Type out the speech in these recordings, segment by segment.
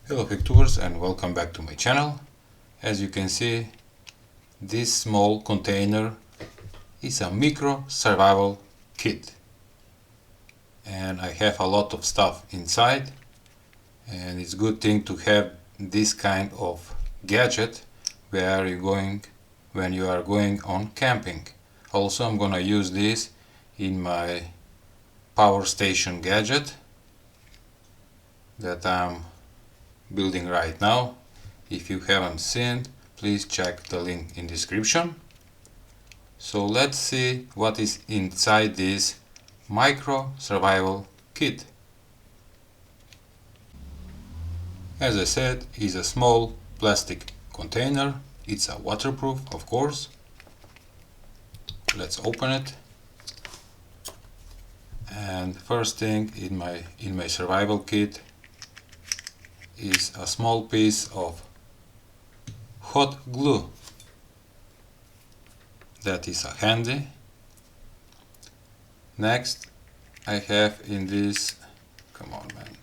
Hello Victors and welcome back to my channel. As you can see, this small container is a micro survival kit and I have a lot of stuff inside, and it's a good thing to have this kind of gadget when you are going on camping. Also, I'm gonna use this in my power station gadget that I'm building right now. If you haven't seen, please check the link in description. So let's see what is inside this micro survival kit. As I said, it's a small plastic container. It's a waterproof, of course. Let's open it. And first thing in my survival kit is a small piece of hot glue. That is a handy. Next, I have in this, come on man,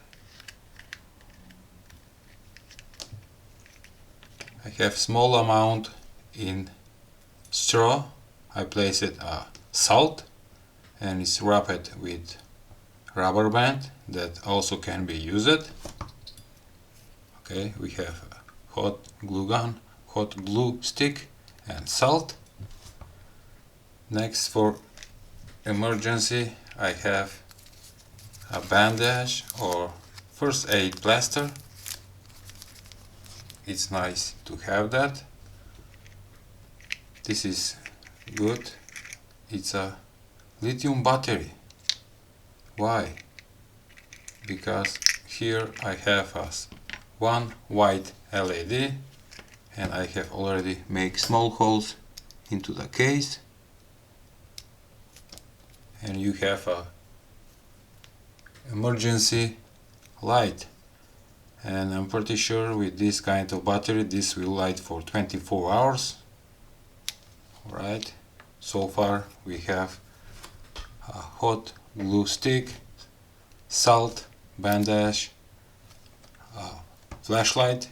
I have small amount in straw. I place it salt and it's wrapped with rubber band that also can be used. Okay, we have a hot glue gun, hot glue stick and salt. Next, for emergency, I have a bandage or first aid plaster. It's nice to have that. This is good. It's a lithium battery. Why? Because here I have one white LED and I have already made small holes into the case, and you have a emergency light, and I'm pretty sure with this kind of battery this will light for 24 hours. Alright, so far we have a hot glue stick, salt, bandage, flashlight.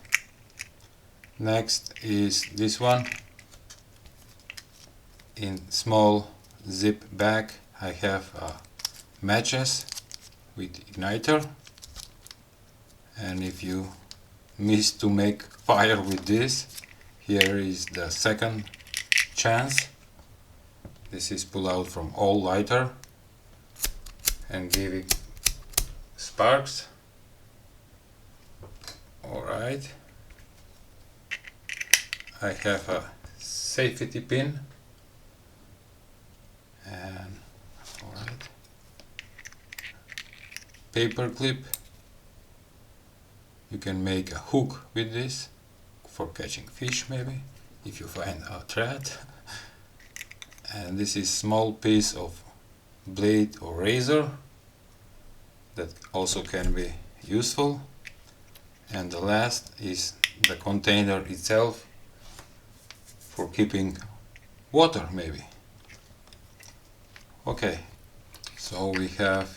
Next is this one. In small zip bag I have matches with igniter, and if you miss to make fire with this, here is the second chance. This is pull out from all lighter and give it sparks. Alright, I have a safety pin and alright, paper clip. You can make a hook with this for catching fish, maybe if you find a thread. And this is small piece of blade or razor that also can be useful. And the last is the container itself for keeping water, maybe. Okay, so we have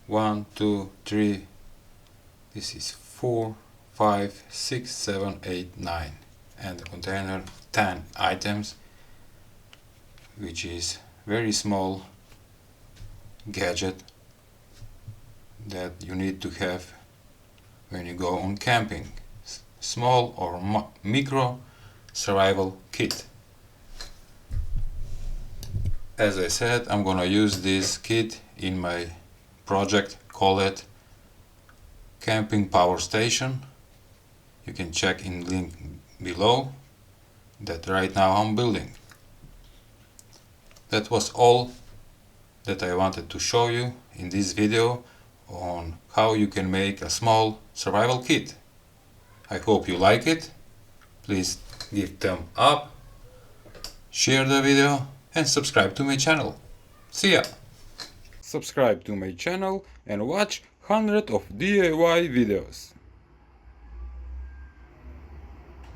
1, 2, 3, this is 4, 5, 6, 7, 8, 9, and the container 10 items, which is very small gadget that you need to have when you go on camping. Small or micro survival kit. As I said, I'm gonna use this kit in my project, call it camping power station. You can check in link below that right now I'm building. That was all that I wanted to show you in this video on how you can make a small survival kit. I hope you like it. Please give thumb up, share the video and subscribe to my channel. See ya! Subscribe to my channel and watch hundreds of DIY videos.